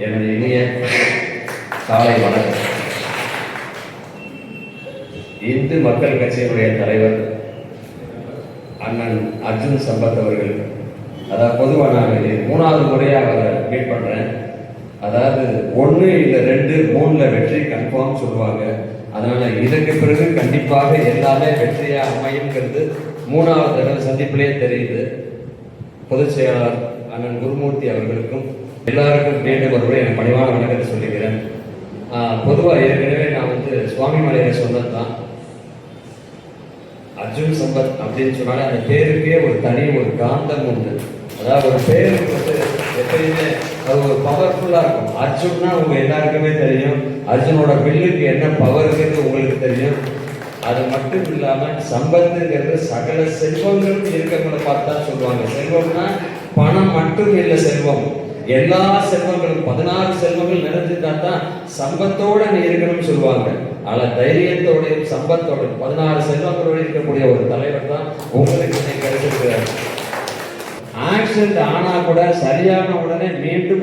எனது இனிய காலை வணக்கம். இந்து மக்கள் கட்சியினுடைய தலைவர் அண்ணன் அர்ஜுன் சம்பத் அவர்கள், அதாவது பொதுவாக நான் 3வது முறையாக அவரை மீட் பண்ணுறேன். அதாவது 1 இல்லை 2 3ல் வெற்றி கன்ஃபார்ம் சொல்லுவாங்க. அதனால் இதற்கு பிறகு கண்டிப்பாக எல்லாமே வெற்றியாக அமையுங்கிறது 3வது தடவை சந்திப்பிலே தெரியுது. பொதுச் செயலாளர் அண்ணன் குருமூர்த்தி அவர்களுக்கும் எல்லாருக்கும் மீண்டும் ஒருமுறை என் பணிவான வணக்கத்தை சொல்லிக்கிறேன். பொதுவாக ஏற்கனவே நான் சுவாமி மலையில சொன்னது தான், அர்ஜுன் சம்பத் அப்படின்னு சொன்னாலே அந்த பேருக்கே ஒரு தனி ஒரு காந்தம் உண்டு. அதாவது ஒரு பேருக்கு எப்பயுமே அது ஒரு பவர்ஃபுல்லாக இருக்கும். அர்ஜுன்னா உங்க எல்லாருக்குமே தெரியும், அர்ஜுனோட வில்லுக்கு என்ன பவர்ங்கிறது உங்களுக்கு தெரியும். அது மட்டும் இல்லாமல் சம்பத்துங்கிறது சகல செல்வங்களும் இருக்கக்கூட பார்த்தா சொல்லுவாங்க. செல்வம்னா பணம் மட்டும் இல்லை, செல்வம் எல்லா செல்வங்களும் 16 செல்வங்கள் நிறைஞ்சிருந்தா தான் சம்பத்தோட நீ இருக்கணும்னு சொல்லுவாங்க. ஆனால் தைரியத்தோடையும் சம்பத்தோடையும் 16 செல்வங்களோடு இருக்கக்கூடிய ஒரு தலைவர் தான் உங்களுக்கு கிடைச்சிருக்கிறார். ஆக்சிடென்ட் ஆனா கூட சரியான உடனே மீண்டும்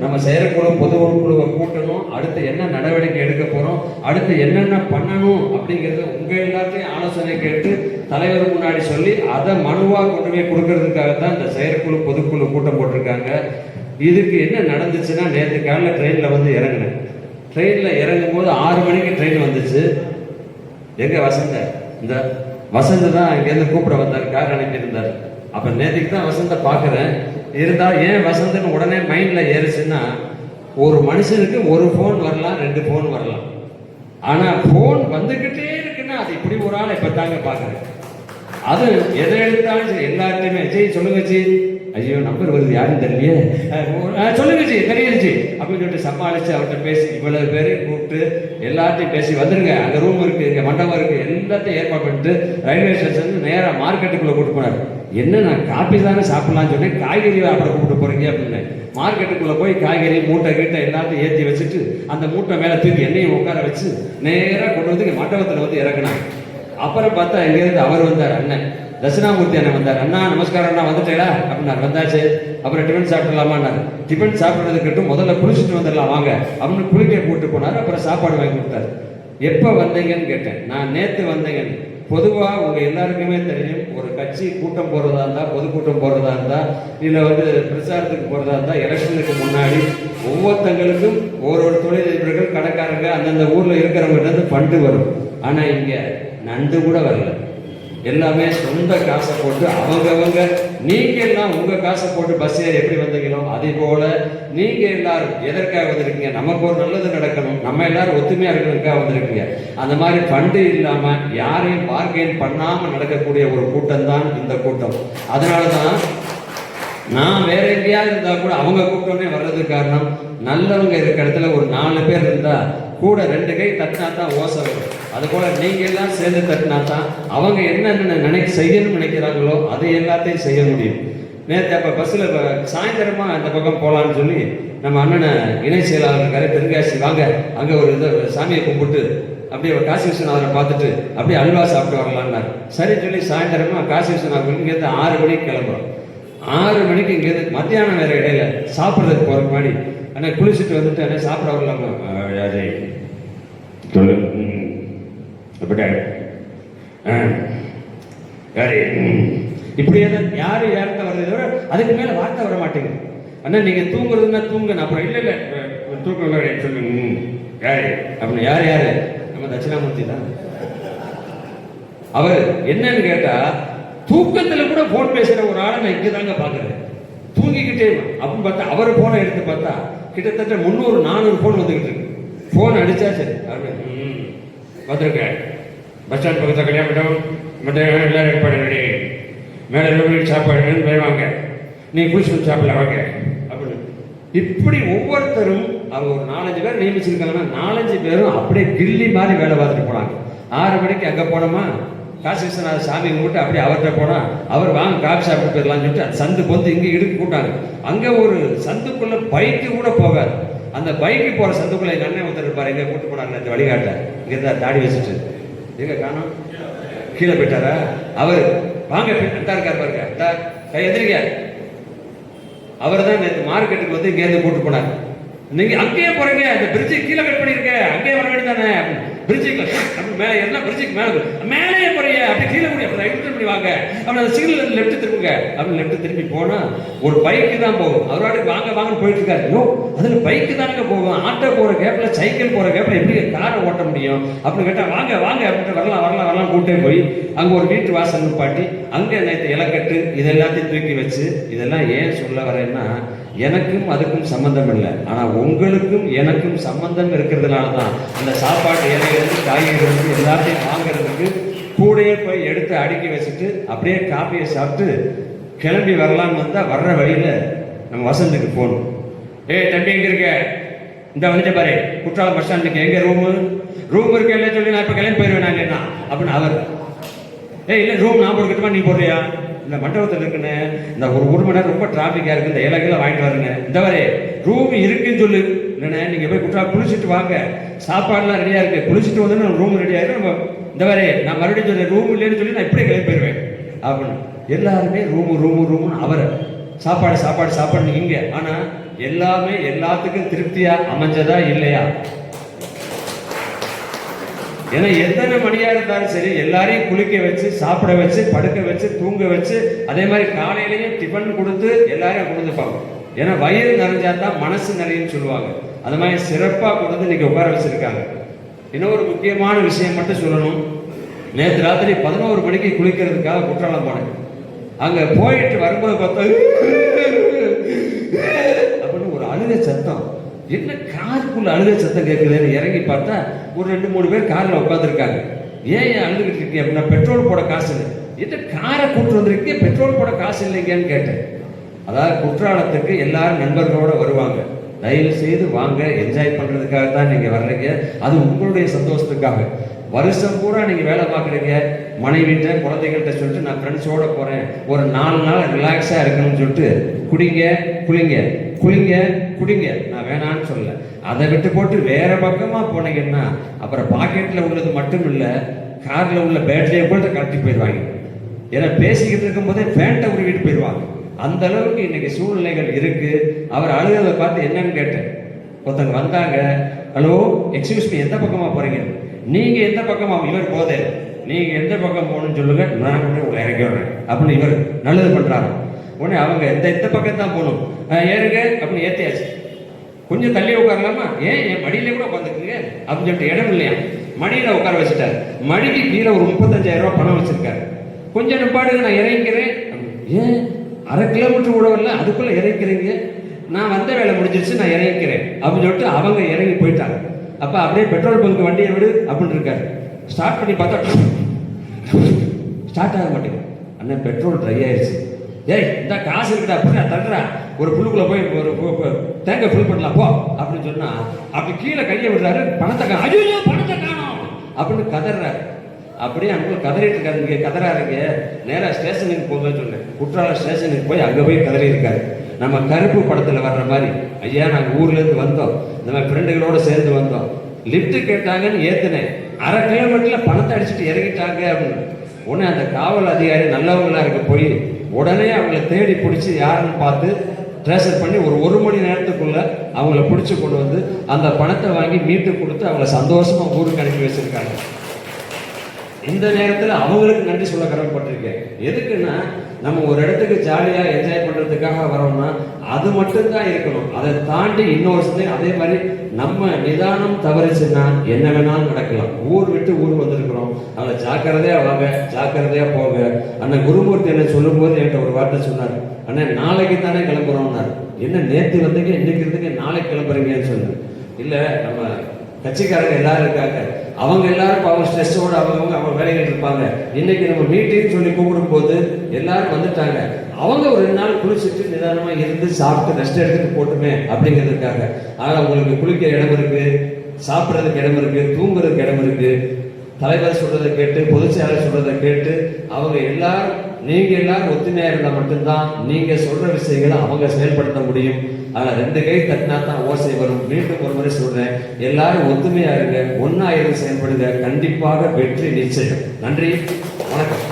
நம்ம செயற்குழு பொதுக்குழுவை கூட்டணும், அடுத்து என்ன நடவடிக்கை எடுக்க போறோம், அடுத்து என்னென்ன பண்ணணும் அப்படிங்கிறது உங்க எல்லாத்தையும் ஆலோசனை கேட்டு தலைவர் முன்னாடி சொல்லி அதை மனுவா கொண்டு போய் கொடுக்கறதுக்காக தான் இந்த செயற்குழு பொதுக்குழு கூட்டம் போட்டிருக்காங்க. இதுக்கு என்ன நடந்துச்சுன்னா, நேற்று காலையில் ட்ரெயினில் இறங்கினேன். ட்ரெயினில் இறங்கும் போது 6 மணிக்கு ட்ரெயின் வந்துச்சு. எங்க வசந்த, இந்த வசந்த தான் இங்கேருந்து கூப்பிட வந்தார், கார் அனுப்பியிருந்தார். அப்போ நேற்றுக்கு தான் வசந்த பார்க்குறேன். இருந்தால் ஏன் வசந்தன்னு உடனே மைண்டில் ஏறுச்சுன்னா, ஒரு மனுஷனுக்கு ஒரு ஃபோன் வரலாம், 2 ஃபோன் வரலாம். ஆனால் ஃபோன் வந்துக்கிட்டே இருக்குன்னா அது இப்படி ஒரு ஆள் இப்போ தாங்க பார்க்குறேன். அது எதை எடுத்தாலும் சரி எல்லார்ட்டையுமே சொல்லுங்க ஜி, ஐயோ நம்பர் வருது யாரும் தெரியலையே, சொல்லுங்க ஜி தெரியுது அப்படின்னு சொல்லிட்டு சமாளித்து அவர்கிட்ட பேசி இவ்வளவு பேரையும் கூப்பிட்டு எல்லாத்தையும் பேசி வந்துருங்க, அங்கே ரூம் இருக்குது, இங்கே மண்டபம் இருக்குது, எல்லாத்தையும் ஏற்பாடு பண்ணிட்டு ரயில்வே ஸ்டேஷன் நேராக மார்க்கெட்டுக்குள்ளே கூப்பிட்டு போனார். என்ன நான் காப்பி தானே சாப்பிட்லான்னு சொன்னேன், காய்கறி அப்புறம் கூப்பிட்டு போகிறீங்க அப்படின்னு. மார்க்கெட்டுக்குள்ளே போய் காய்கறி மூட்டை கீட்டை எல்லாத்தையும் ஏற்றி வச்சுட்டு அந்த மூட்டை மேலே தூக்கி எண்ணெயை உட்கார வச்சு நேராக கொண்டு இங்கே மண்டபத்தில் இறங்கினாங்க. அப்புறம் பார்த்தா எங்கேருந்து அவர் வந்தார், அண்ணன் தட்சிணாமூர்த்தி அண்ணன் வந்தார். அண்ணா நமஸ்காரம் அண்ணா, வந்துட்டேடா அப்படின்னாரு. வந்தாச்சு. அப்புறம் டிஃபன் சாப்பிடலாமான்னாரு. டிஃபன் சாப்பிட்றதுக்கிட்டும் முதல்ல குளிச்சுட்டு வந்துடலாம் வாங்க அப்படின்னு குளிக்க கூப்பிட்டு போனார். அப்புறம் சாப்பாடு வாங்கி கொடுத்தாரு. எப்போ வந்தீங்கன்னு கேட்டேன். நான் நேற்று வந்தேங்கன்னு. பொதுவாக உங்கள் எல்லாருக்குமே தெரியும், ஒரு கட்சி கூட்டம் போகிறதா இருந்தால், பொதுக்கூட்டம் போகிறதா இருந்தால், இல்லை பிரச்சாரத்துக்கு போகிறதா இருந்தால், எலெக்ஷனுக்கு முன்னாடி ஒவ்வொருத்தங்களுக்கும் ஒரு தொழிலதிபர்கள் கடைக்காரங்க அந்தந்த ஊரில் இருக்கிறவங்க ஃபண்டு வரும். ஆனால் இங்கே நண்டு கூட வரல. எல்லாமே சொந்த காசை போட்டு அவங்கவங்க, நீங்க எல்லாம் உங்க காசை போட்டு பஸ் ஏறி எப்படி வந்தீங்களோ அதே போல நீங்க எல்லாரும் எதற்காக வந்திருக்கீங்க, நமக்கு ஒரு நல்லது நடக்கணும், நம்ம எல்லாரும் ஒத்துமையா இருக்கிறதுக்காக வந்திருக்கீங்க. அந்த மாதிரி ஃபண்டு இல்லாம யாரையும் பார்கெயின் பண்ணாம நடக்கக்கூடிய ஒரு கூட்டம் தான் இந்த கூட்டம். அதனாலதான் நான் வேற எங்கேயாவது இருந்தா கூட அவங்க கூட்டமே வர்றதுக்கு காரணம், நல்லவங்க இருக்க இடத்துல ஒரு 4 பேர் இருந்தா கூட 2 கை தட்டினா தான் ஓசை வரும். அது போல நீங்க எல்லாம் சேர்ந்து தட்டினா தான் அவங்க என்னென்ன செய்யணும்னு நினைக்கிறாங்களோ அதை எல்லாத்தையும் செய்ய முடியும். நேற்று அப்போ பஸ்ஸில் சாயந்தரமா அந்த பக்கம் போகலான்னு சொல்லி நம்ம அண்ணனை இணை செயலாளர் தென்காசி வாங்க, அங்கே ஒரு சாமியை கும்பிட்டு அப்படியே காசி விஸ்வநாதரை பார்த்துட்டு அப்படியே அல்வா சாப்பிட்டு வரலான்னாரு. சரி சொல்லி சாயந்தரமா காசி விஸ்வநாதர் இங்கேருந்து 6 மணிக்கு கிளம்புறோம். 6 மணிக்கு இங்கேருந்து மத்தியானம் வேற இடையில சாப்பிட்றதுக்கு போகிற மாதிரி அண்ணா குளிச்சுட்டு வந்துட்டு அண்ணா சாப்பிட வரலாமா இப்படியே தான் யாரும் யார்கிட்ட வர்றதை விட அதுக்கு மேல வார்த்தை வர மாட்டேங்குது. அண்ணா நீங்க தூங்குறதுன்னா தூங்குங்க, அப்புறம் இல்ல தூக்கம் சொல்லுங்க யாரு அப்படின்னு. யாரு நம்ம தட்சிணாமூர்த்தி தான். அவர் என்னன்னு கேட்டா, தூக்கத்துல கூட போன் பேசுற ஒரு ஆளை நான் இங்கதாங்க பாக்குறேன். தூங்கிக்கிட்டே அப்படின்னு பார்த்தா அவர் போனை எடுத்து பார்த்தா கிட்டத்தட்ட 300-400 போன் வந்துகிட்டு இருக்கு. போன் அடிச்சா சரி வந்திருக்கேன், பஸ் ஸ்டாண்ட் பக்கத்தில் கல்யாணம் மத்தியானம் எல்லாரும் ஏற்பாடு ரெடி, மேலே வீட்டு சாப்பாடு வாங்க, நீ குளிச்சு சாப்பிடல வாங்க அப்படின்னு. இப்படி ஒவ்வொருத்தரும் அவங்க ஒரு 4-5 பேர் நியமிச்சிருக்காங்கன்னா 4-5 பேரும் அப்படியே கில்லி மாதிரி வேலை பார்த்துட்டு போனாங்க. 6 மணிக்கு அங்கே போனோமா, காசி விஸ்வநாதர் சாமி கும்பிட்டு அப்படியே அவர்கிட்ட போனா அவர் வாங்க காஃபி சாப்பிட்டு போயிடலாம்னு சொல்லிட்டு அந்த சந்து பொந்து இங்கே இடுக்கு கூட்டாங்க. அங்கே ஒரு சந்துக்குள்ள பைக்கு கூட போகாது. அந்த பைக்கு போகிற சந்துக்குள்ள எங்கள் அண்ணன் ஒருத்தர் இருப்பார், எங்கே கூட்டு போனாங்க இந்த வழிகாட்ட, இங்கே தான் தாடி வச்சுட்டு எங்கே காணோம், கீழே போயிட்டாரா அவர். வாங்க இருக்கார் பாருங்க, கை எதிரிங்க. அவர் தான் நேற்று மார்க்கெட்டுக்கு இங்கேருந்து கூட்டு போனார். நீங்க அங்கேயே போறீங்க, இந்த பிரிட்ஜு கீழே கட் பண்ணிருக்க, அங்கேயே வர வேண்டியதானே, பிரிட்ஜுக்கு அப்படி மேலே என்ன பிரிட்ஜுக்கு மேலே போறீங்க, அப்படி கீழே போய் அப்படி ரைட் பண்ணி வாங்க, அப்படி அந்த சிக்னல் லெஃப்ட் திரும்புங்க, அப்படி லெஃப்ட் திரும்பி போனா ஒரு பைக்கு தான் போகும். அவராட்டுக்கு வாங்க வாங்கன்னு போயிட்டு இருக்காரு. யோ அதுல பைக்கு தானங்க போகும், ஆட்டோ போற கேப்ல சைக்கிள் போற கேப்ல எப்படி காரை ஓட்ட முடியும் அப்படின்னு கேட்டா, வாங்க வாங்க அப்படின்ட்டு வரலாம் கூட்டே போய் அங்க ஒரு வீட்டு வாசல் நிப்பாட்டி அங்க நேற்று இலக்கட்டு இது எல்லாத்தையும் தூக்கி வச்சு, இதெல்லாம் ஏன் சொல்ல வரேன்னா, எனக்கும் அதுக்கும் சம்பந்தம் இல்லை, ஆனா உங்களுக்கும் எனக்கும் சம்பந்தம் இருக்கிறதுனால தான் அந்த சாப்பாட்டு இலையிலிருந்து காய்கறிலிருந்து எல்லாத்தையும் வாங்குறதுக்கு கூடையே போய் எடுத்து அடுக்கி வச்சுட்டு அப்படியே காப்பியை சாப்பிட்டு கிளம்பி வரலான்னு வந்தா வர்ற வழியில நம்ம வசந்துக்கு போகணும். ஏய் தம்பி எங்க இருக்க, இந்த வந்துட்டு பாரு குற்றாலம் பஸ் ஸ்டாண்டுக்கு எங்க ரூம் இருக்கு இல்லையா சொல்லி நான் இப்ப கிளம்பி போயிருவேன் நான் இல்லைன்னா அப்படின்னு அவர். ஏய் இல்லை ரூம் நான் போட்டுக்கிட்டுமா நீ போடுறியா, இந்த மண்டபத்தில் இருக்குன்னு இந்த ஒரு மணி நேரம் ரொம்ப டிராஃபிக்காக இருக்குது, இந்த இலக்கில வாங்கிட்டு வருங்க, இந்த வரை ரூம் இருக்குன்னு சொல்லு, இல்லைண்ணே நீங்கள் போய் குற்றா குளிச்சுட்டு வாங்க, சாப்பாடுலாம் ரெடியாக இருக்கு, குளிச்சுட்டு வந்து ரூம் ரெடி ஆகிடும், நம்ம இந்த வரை நான் மறுபடியும் சொல்ல ரூம் இல்லைன்னு சொல்லி நான் இப்படியே கிளம்பி போயிடுவேன் அப்படின்னு. எல்லாருமே ரூமுன்னு அவரை சாப்பாடு இங்கே. ஆனால் எல்லாமே எல்லாத்துக்கும் திருப்தியா அமைஞ்சதா இல்லையா? ஏன்னா எத்தனை மணியா இருந்தாலும் சரி எல்லாரையும் குளிக்க வச்சு சாப்பிட வச்சு படுக்க வச்சு தூங்க வச்சு அதே மாதிரி காலையிலையும் டிஃபன் கொடுத்து எல்லாரையும் கொடுத்துப்பாங்க. ஏன்னா வயிறு நிறைஞ்சாதான் மனசு நிறையுன்னு சொல்லுவாங்க. அது மாதிரி சிறப்பா கொண்டு இன்னைக்கு உட்கார வச்சிருக்காங்க. இன்னொரு முக்கியமான விஷயம் மட்டும் சொல்லணும். நேற்று ராத்திரி 11 மணிக்கு குளிக்கிறதுக்காக குற்றாலம் போனேன். அங்க போயிட்டு வரும்போது பார்த்தா அப்படின்னு ஒரு அழுகை சத்தம். என்ன காருக்குள்ள அழுகை சத்தம் கேட்குதுன்னு இறங்கி பார்த்தா ஒரு 2-3 பேர் காரில் உட்காந்துருக்காங்க. ஏன் அழுதுகிட்டு இருக்கீங்க அப்படின்னா, பெட்ரோல் போட காசு இல்லை. என்ன காரை கூட்டு வந்திருக்கீங்க, பெட்ரோல் போட காசு இல்லைங்கன்னு கேட்டேன். அதாவது குற்றாலத்துக்கு எல்லாரும் நண்பர்களோட வருவாங்க. தயவு செய்து வாங்க, என்ஜாய் பண்றதுக்காக தான் நீங்க வர்றீங்க, அது உங்களுடைய சந்தோஷத்துக்காக. வருஷம் பூரா நீங்க வேலை பார்க்குறீங்க, மனைவிட்ட குழந்தைகள்கிட்ட சொல்லிட்டு நான் ஃப்ரெண்ட்ஸோட போறேன், ஒரு 4 நாள் ரிலாக்ஸா இருக்கணும்னு சொல்லிட்டு குடிங்க குடிங்க நான் வேணான்னு சொல்லல. அதை விட்டு போட்டு வேற பக்கமா போனீங்கன்னா அப்புறம் பாக்கெட்ல உள்ளது மட்டும் இல்ல, கார்ல உள்ள பேட்டரியை கூட கட்டி போயிடுவாங்க. ஏன்னா பேசிக்கிட்டு இருக்கும் போதே பேண்ட்டை உருவிட்டு போயிடுவாங்க. அந்த அளவுக்கு இன்னைக்கு சூழ்நிலைகள் இருக்கு. அவர் அழுகிறத பார்த்து என்னன்னு கேட்டேன். ஒருத்தங்க வந்தாங்க, ஹலோ எக்ஸ்கியூஸ் மீ, எந்த பக்கமா போறீங்க, நீங்க எந்த பக்கமா, இவர் போதே நீங்க எந்த பக்கம் போகணும்னு சொல்லுங்க, நான் உங்களை இறக்கி விடுறேன் அப்படின்னு இவர் நல்லது பண்றாங்க. உடனே அவங்க எந்த பக்கம் தான் போகணும், ஏறுங்க அப்படின்னு ஏற்றியாச்சு. கொஞ்சம் தள்ளி உட்காரலாமா, என் மடியில கூட உட்காந்துக்குங்க அப்படின்னு சொல்லிட்டு இடம் இல்லையா, மடியில உட்கார வச்சுட்டாரு. மடிக்கு கீழே ஒரு 35,000 ரூபாய் பணம் வச்சிருக்காரு. கொஞ்சம் நிப்பாடுங்க நான் இறங்கிக்கிறேன். ஏன் 1/2 கிலோமீட்டர் கூட இல்லை, அதுக்குள்ள இறங்கிறீங்க, நான் வந்த வேலை முடிஞ்சிருச்சு நான் இறங்கிக்கிறேன் அப்படின்னு சொல்லிட்டு அவங்க இறங்கி போயிட்டாங்க. அப்ப அப்படியே பெட்ரோல் பங்க் வண்டியை விடு அப்படின்னு இருக்காரு. ஸ்டார்ட் பண்ணி பார்த்தா ஸ்டார்ட் ஆக மாட்டேங்குது. அண்ணன் பெட்ரோல் ட்ரை ஆயிடுச்சு. ஏய் இந்த காசு இருக்குடா அப்படி நான் தள்ளுறா, ஒரு புல்லுக்குள்ள போய் ஒரு தேங்காய் ஃபுல் பண்ணலாம் போ அப்படின்னு சொன்னா அப்படி கீழே கையை விடுறாரு. பணத்தை காணோம் அப்படின்னு கதறாரு. அப்படியே அங்கே கதறிட்டு இருக்காரு. இங்கே கதறாருங்க, நேராக ஸ்டேஷனுக்கு போங்கன்னு சொன்னேன். குற்றாலம் ஸ்டேஷனுக்கு போய் அங்கே போய் கதறி இருக்காரு. நம்ம கருப்பு படத்தில் வர்ற மாதிரி, ஐயா நாங்கள் ஊர்லேருந்து வந்தோம், இந்த மாதிரி ஃப்ரெண்டுகளோடு சேர்ந்து வந்தோம், லிஃப்ட் கேட்டாங்கன்னு ஏற்றுனேன், 1/2 கிலோமீட்டரில் பணத்தை அடிச்சுட்டு இறங்கிட்டாங்க அப்படின்னு. உடனே அந்த காவல் அதிகாரி நல்லவங்களா இருக்க போய் உடனே அவங்கள தேடி பிடிச்சி யாருன்னு பார்த்து ட்ரேசர் பண்ணி ஒரு மணி நேரத்துக்குள்ள அவங்கள பிடிச்சி கொண்டு வந்து அந்த பணத்தை வாங்கி மீட்டு கொடுத்து அவங்கள சந்தோஷமா ஊருக்கு அனுப்பி வச்சிருக்காங்க. இந்த நேரத்தில் அவங்களுக்கு நன்றி சொல்ல கடமைப்பட்டிருக்கேன். எதுக்குன்னா, நம்ம ஒரு இடத்துக்கு ஜாலியா என்ஜாய் பண்றதுக்காக வரோம்னா அது மட்டும்தான் இருக்கணும். அதை தாண்டி இன்னொரு சந்தை அதே மாதிரி நம்ம நிதானம் தவறிச்சுன்னா என்ன வேணாலும் நடக்கலாம். ஊர் விட்டு ஊர் வந்திருக்கிறோம், அதை ஜாக்கிரதையா வாங்க, ஜாக்கிரதையா போங்க. அண்ணன் குருமூர்த்தி என்ன சொல்லும் போது என்கிட்ட ஒரு வார்த்தை சொன்னார். அண்ணன் நாளைக்கு தானே கிளம்புறோம்னாரு. என்ன நேற்று வந்தீங்க இன்னைக்கு இருந்துங்க நாளைக்கு கிளம்புறீங்கன்னு சொன்னேன். இல்லை நம்ம கட்சிக்காரங்க எல்லாரும் இருக்காங்க, அவங்க எல்லாரும் அவங்க ஸ்ட்ரெஸ்ஸோட அவங்க வேலைகள் இருப்பாங்க. இன்னைக்கு நம்ம மீட்டிங் சொல்லி கூப்பிடும் போது எல்லாரும் வந்துட்டாங்க, அவங்க ஒரு 2 நாள் குளிச்சுட்டு நிதானமா இருந்து சாப்பிட்டு ரெஸ்ட் எடுத்துட்டு போட்டுமே அப்படிங்கிறதுக்காக. ஆனா உங்களுக்கு குளிக்க இடம் இருக்கு, சாப்பிட்றதுக்கு இடம் இருக்கு, தூங்குறதுக்கு இடம் இருக்கு. தலைவர் சொல்றதை கேட்டு பொதுச் செயலாளர் சொல்றதை கேட்டு அவங்க எல்லாரும் நீங்க எல்லாரும் ஒத்துமையா இருந்தா மட்டும்தான் நீங்க சொல்ற விஷயங்களை அவங்க செயல்படுத்த முடியும். ஆனா 2 கை தட்டினா தான் ஓசை வரும். மீண்டும் ஒரு முறை சொல்றேன், எல்லாரும் ஒத்துமையா இருங்க, ஒன்னா இருந்து செயல்படுங்க, கண்டிப்பாக வெற்றி நிச்சயம். நன்றி, வணக்கம்.